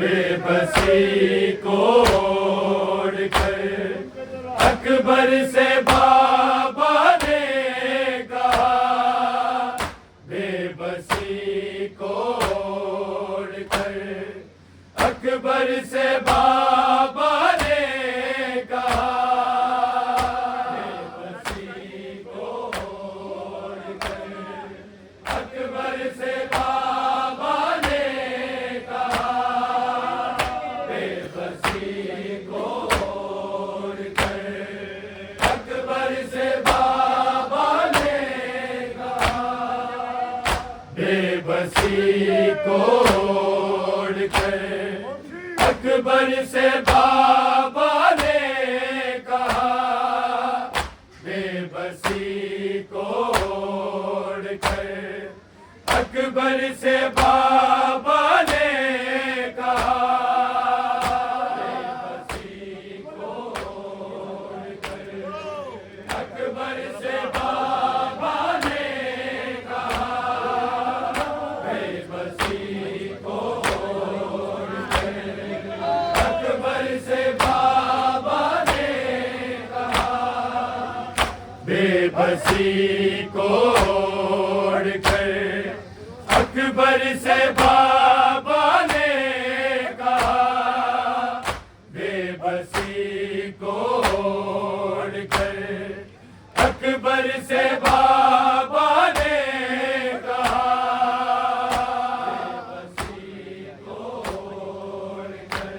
बेबसी को ओढ़कर अकबर से बाबा ने कहा, बेबसी को ओढ़कर अकबर से बाबा ने कहा, बेबसी को ओढ़कर अकबर से बाबा ने कहा, बेबसी को ओढ़कर अकबर से बाबा ने कहा, बेबसी को ओढ़कर अकबर से बाबा ने कहा, बेबसी को ओढ़कर अकबर से बाबा ने कहा, बेबसी को ओढ़कर अकबर से बाबा ने कहा, बेबसी को ओढ़कर अकबर से बाबा ने कहा, बेबसी को ओढ़कर अकबर से बाबा ने कहा, बेबसी को ओढ़कर अकबर से बाबा ने कहा, बेबसी को ओढ़कर अकबर से बाबा ने कहा, बेबसी को ओढ़कर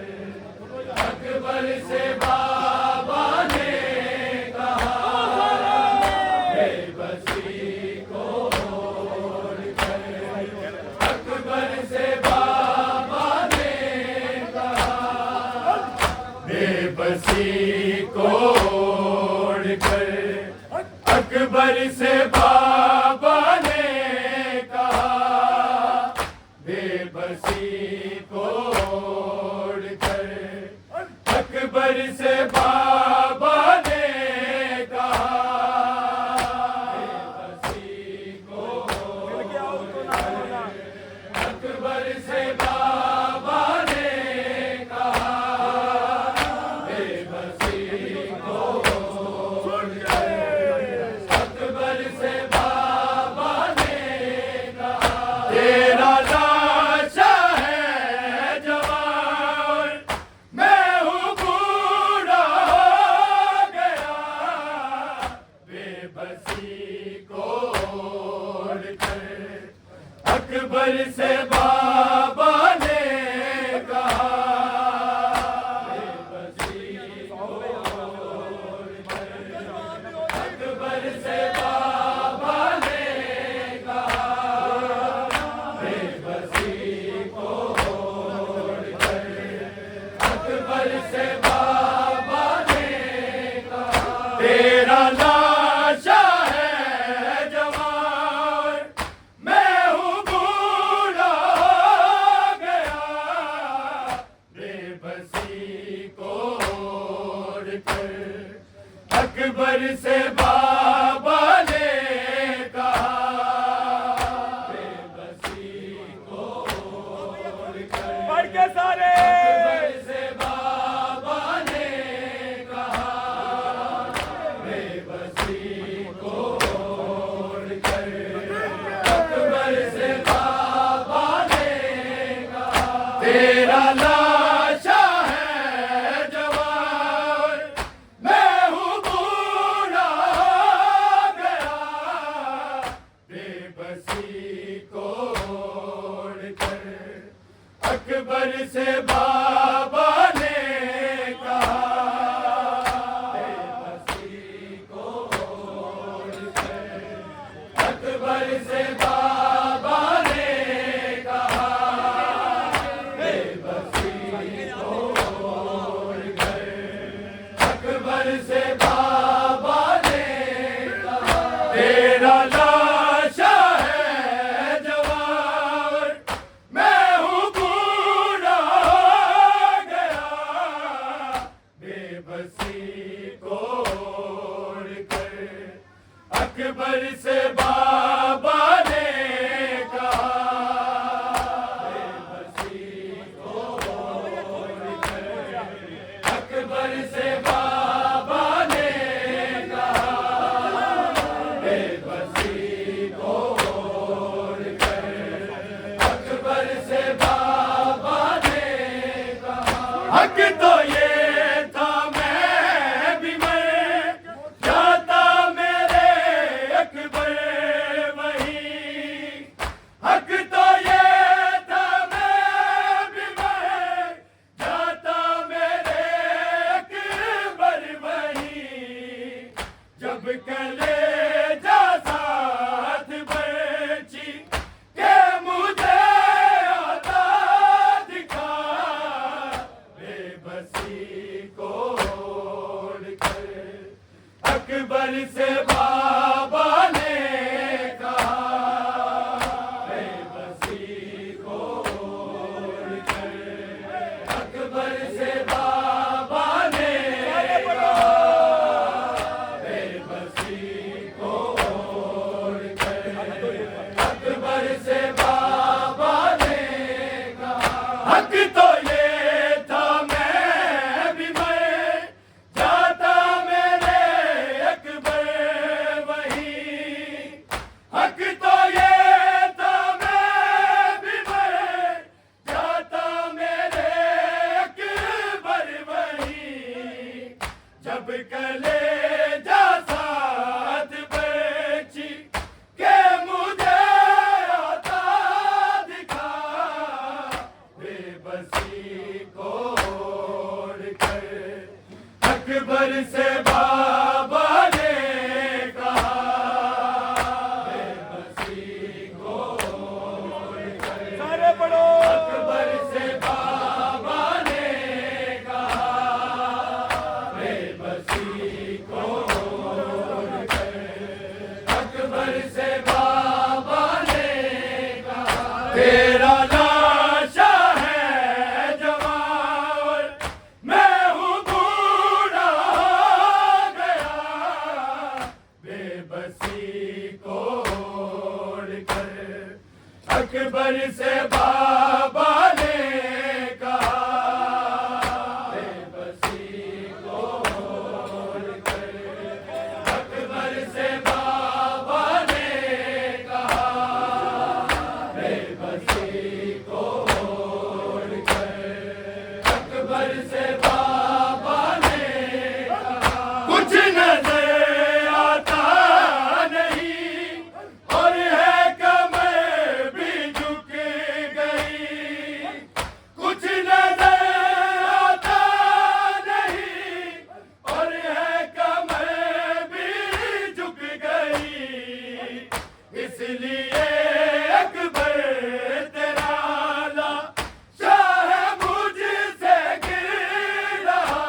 अकबर से बाबा ने कहा, बेबसी को ओढ़कर अकबर से बाबा ने कहा, बेबसी को ओढ़कर अकबर से बाबा ने कहा, बेबसी को ओढ़कर अकबर से बाबा ने कहा, बेबसी को ओढ़कर अकबर से बाबा ने कहा, तेरा लाशा है जवान, मैं हूँ बूढ़ा हो गया, बेबसी को ओढ़कर अकबर से बाबा ने कहा, बेबसी को ओढ़कर अकबर से बाबा ने कहा, बेबसी को ओढ़कर अकबर से बाबा ने कहा, तेरा लाशा है जवान, मैं हूँ बूढ़ा हो गया, बेबसी को ओढ़कर अकबर से बाबा ने कहा, बेबसी को ओढ़कर सारे अकबर से बाबा ने कहा, बेबसी को ओढ़कर अकबर से बाबा ने कहा, तेरा लाशा है जवान, मैं हूँ बूढ़ा हो हक तो ये था मैं भी मर जाता मेरे अकबर वहीं। हक तो ये था मैं भी मर जाता मेरे अकबर वहीं। जब कलेजा साथ बची के मुझे आता दिखा, बेबसी को छोड़कर अकबर से बाबा ने कहा। बेबसी को छोड़कर अकबर से बाबा ने कहा। बेबसी को छोड़कर अकबर से बाबा ने कहा। हक तो ये था मैं भी मर जाता मेरे अकबर वहीं। हक तो ये था मैं भी मर जाता मेरे अकबर वहीं। जब कलेजा साथ बची के मुझे आता दिखा, बेबसी को छोड़कर अकबर से बाबा ने कहा। बेबसी को छोड़कर अकबर से बाबा ने कहा। बेबसी को छोड़कर अकबर से बाबा ने कहा। तेरा लाशा है जवां और मैं हूँ बूढ़ा हो गया। बेबसी को छोड़कर अकबर से बाबा ने कहा। बेबसी को छोड़कर अकबर से बाबा ने कहा। बेबसी को छोड़कर अकबर से बाबा ने कहा। कुछ नजर आता नहीं और है कमर भी झुक गई। कुछ नजर आता नहीं और है कमर भी झुक गई। इसलिए अकबर तेरा लाशा है मुझसे गिर रहा।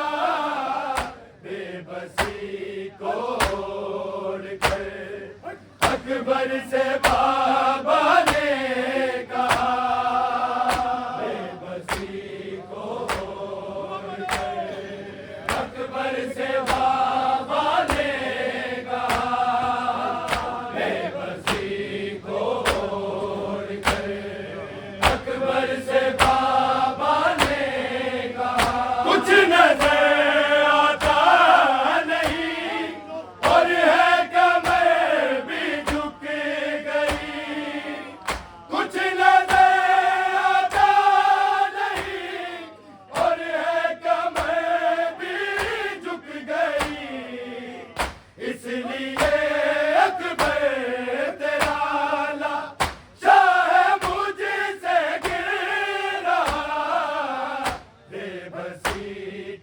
बेबसी को छोड़कर अकबर से बाबा ने कहा। बेबसी को छोड़कर अकबर से बाबा ने कहा। बेबसी को छोड़कर अकबर से बाबा ने कहा। कुछ नजर आता नहीं और है कमर भी झुक गई। कुछ नजर आता नहीं और है कमर भी झुक गई। इसलिए अकबर तेरा लाशा है मुझसे गिर रहा। बेबसी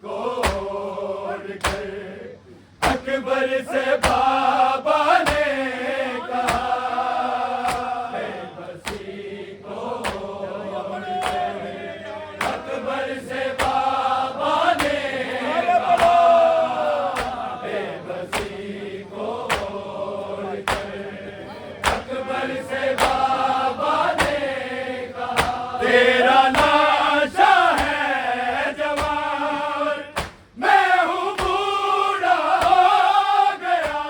को छोड़कर अकबर से बाबा ने कहा। बेबसी को छोड़कर अकबर से बाबा ने कहा। बेबसी को छोड़कर अकबर से बाबा ने कहा। तेरा लाशा है जवां और मैं हूँ बूढ़ा हो गया।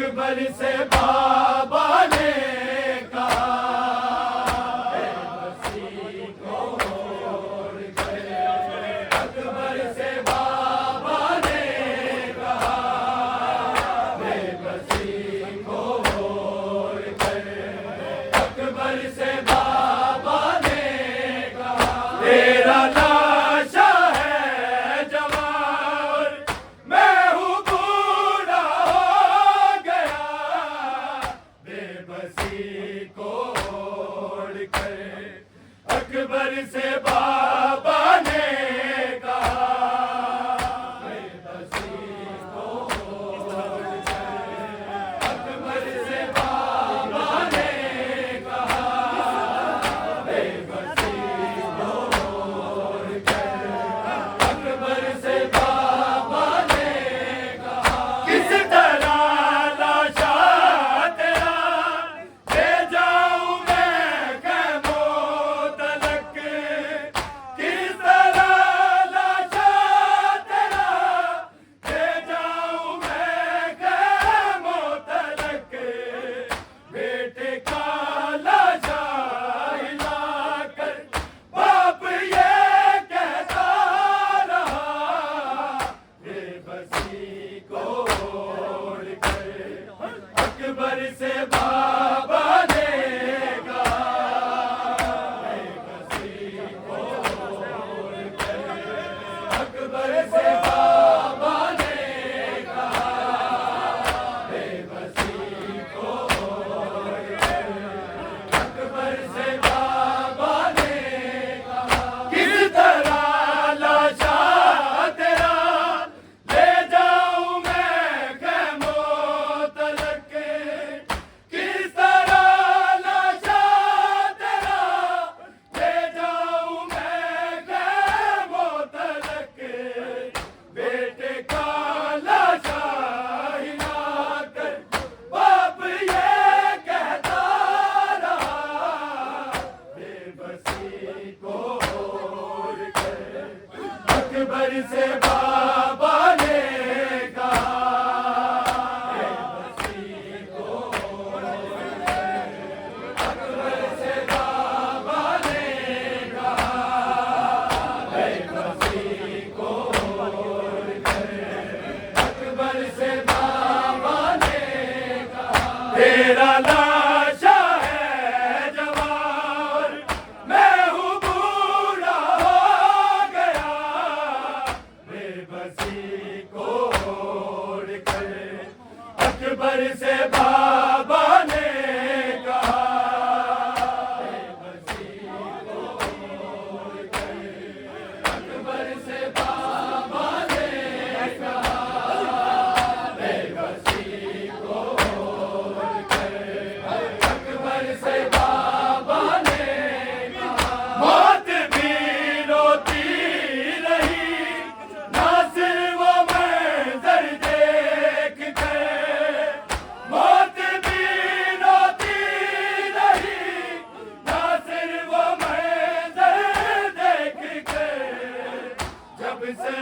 अकबर से बाबा ने कहा, बेबसी को छोड़ कर। अकबर से बाबा ने कहा, बेबसी को छोड़ कर। अकबर से बाबा ने कहा, तेरा लाशा है जवान, मैं हूँ बूढ़ा हो गया। बेबसी को छोड़कर अकबर से बाबा ने कहा, बेबसी को छोड़कर अकबर से बाबा ने कहा, बेबसी को छोड़कर अकबर से बाबा ने कहा, किस तरह लाशा तेरा ले जाऊं मैं कैमो तलक। किस तरह लाशा तेरा ले जाऊं मैं कैमो तलक। बेटे का लाशा हिलाकर बाप ये कहता रहा, बेबसी को छोड़कर अकबर से बाबा ने कहा, बेबसी को छोड़कर अकबर से बाबा ने कहा, बेबसी को छोड़कर अकबर से बाबा ने कहा, किस तरह लाशा तेरा ले जाऊं मैं कैमो तलक। किस तरह लाशा तेरा ले जाऊं मैं कैमो तलक। बेटे का लाशा हिलाकर बाप ये कहता रहा, बेबसी को छोड़कर अकबर से बाबा ने कहा, बेबसी को छोड़कर अकबर से बाबा ने कहा, बेबसी को छोड़कर अकबर से बाबा ने कहा, तेरा लाशा है जवान, मैं हूँ बूढ़ा हो गया। बेबसी को छोड़कर अकबर से बाबा ने कहा, बेबसी को छोड़कर अकबर से बाबा ने कहा, बेबसी को छोड़कर अकबर से बाबा ने कहा, मौत भी रोती रही नासिर वो मंजर देख कर। मौत भी रोती रही नासिर वो मंजर देख कर। जब से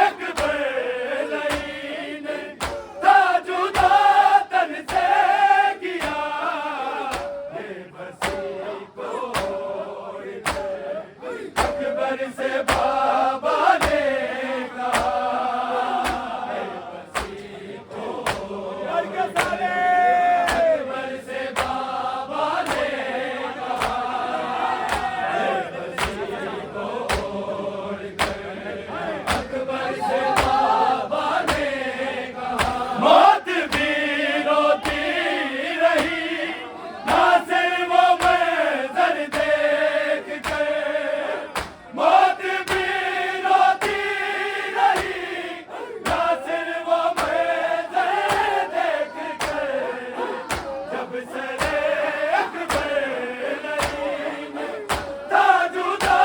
अकबर ने था जुदा तन से किया, बेबसी को छोड़कर अकबर से बाबा ने कहा, बेबसी को छोड़कर अकबर से बाबा ने कहा, बेबसी को छोड़कर अकबर से बाबा ने कहा, मौत भी रोती रही नासिर वो मंजर देख कर। मौत भी रोती रही नासिर वो मंजर देख कर। जब से अकबर ने था जुदा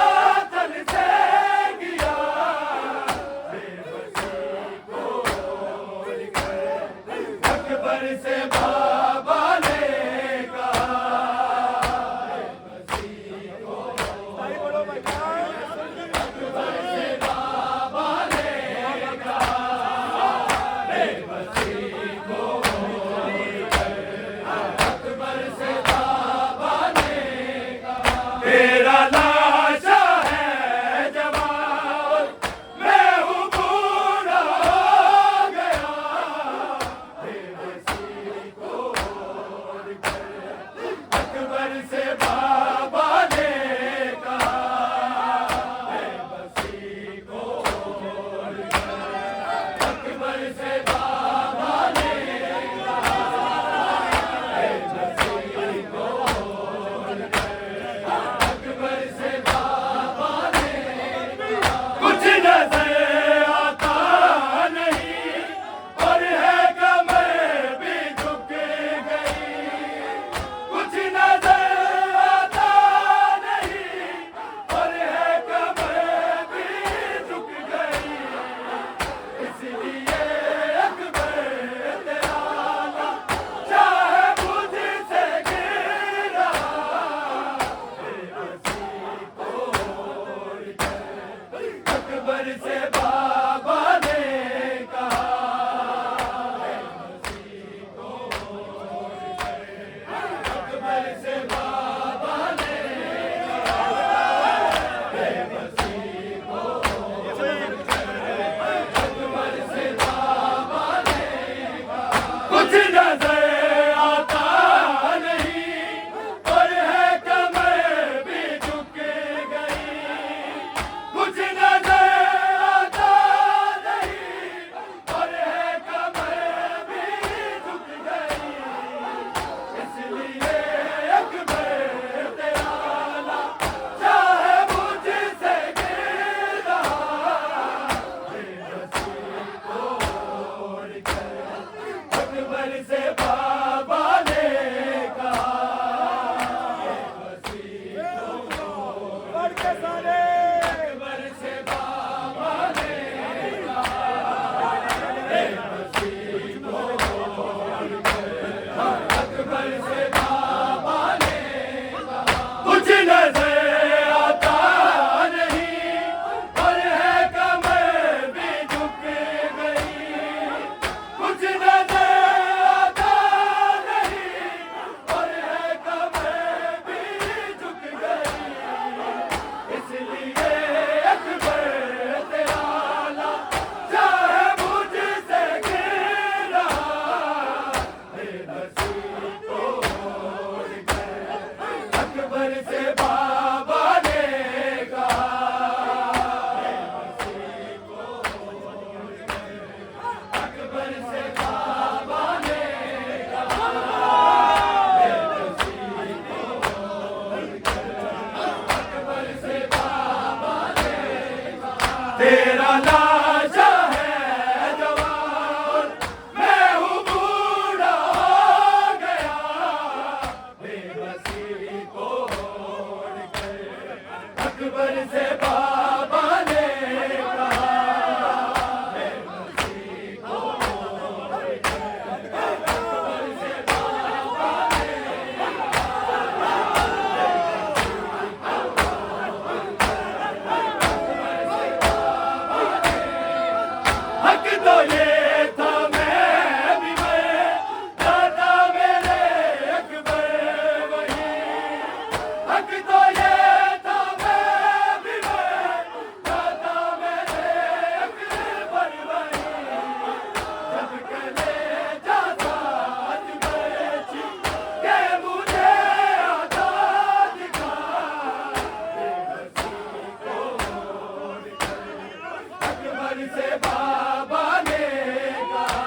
तन से किया, बेबसी को छोड़कर अकबर से बाबा ने कहा, बेबसी को अकबर से बाबा ने कहा, बेबसी को अकबर से बाबा ने कहा अकबर से बाबा ने अकबर से बाबा ने कुछ नजर आता नहीं और है कमर भी झुक गई कुछ नजर आता नहीं और है कमर भी झुक गई इसलिए अकबर तेरा आला चाहे मुझसे गिर रहा बेबसी तोड़ कर अकबर से बाबा ने कहा अकबर से बाबा ने अकबर से बाबा ने तेरा लाशा है जवान मैं हूँ बूढ़ा हो गया बेबसी को छोड़कर अकबर से बाबा ने कहा बेबसी को अकबर से बाबा ने हक तो ये था मैं भी मैं दादा मेरे अकबर वही हक तो ये था मैं भी मैं दादा मेरे अकबर वही जब कलेजा साथ बची के मुझे आजाद दिखा बेबसी को अकबर से बाबा ने कहा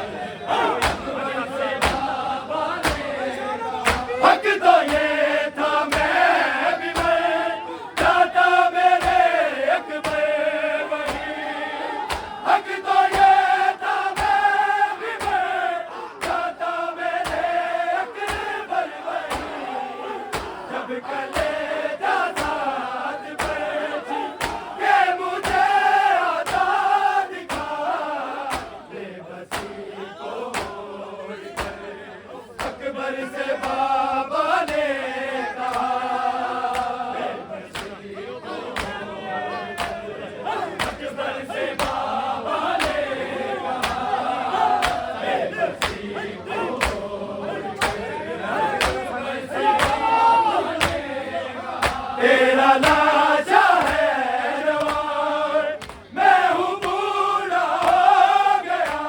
अकबर से बाबा ने हक तो ये था मैं भी मैं दादा मेरे अकबर वही हक तो ये था मैं भी मैं दादा मेरे अकबर वही जब कलेजा साथ बची के मुझे आजाद दिखा बेबसी को अकबर से बाबा ने कहा अकबर से बाबा ने तेरा लाशा है जवान मैं हूँ बूढ़ा हो गया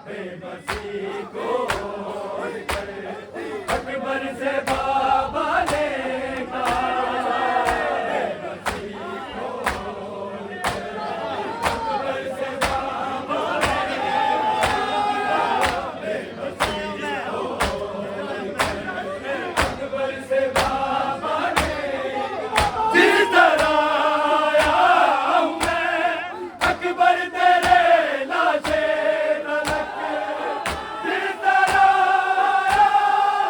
बेबसी को अकबर से बाबा ने कहा बेबसी को अकबर से बाबा ने बेबसी को अकबर से बाबा ने जिस तरह आया हूँ मैं अकबर तेरे लाशे तलक जिस तरह आया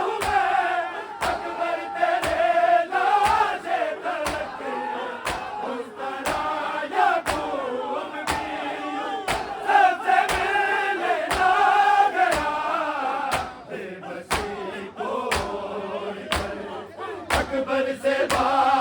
हूँ मैं अकबर तेरे लाशे तलक उस तरह याकूब भी सबसे मिलने ना गया बेबसी को अकबर से बात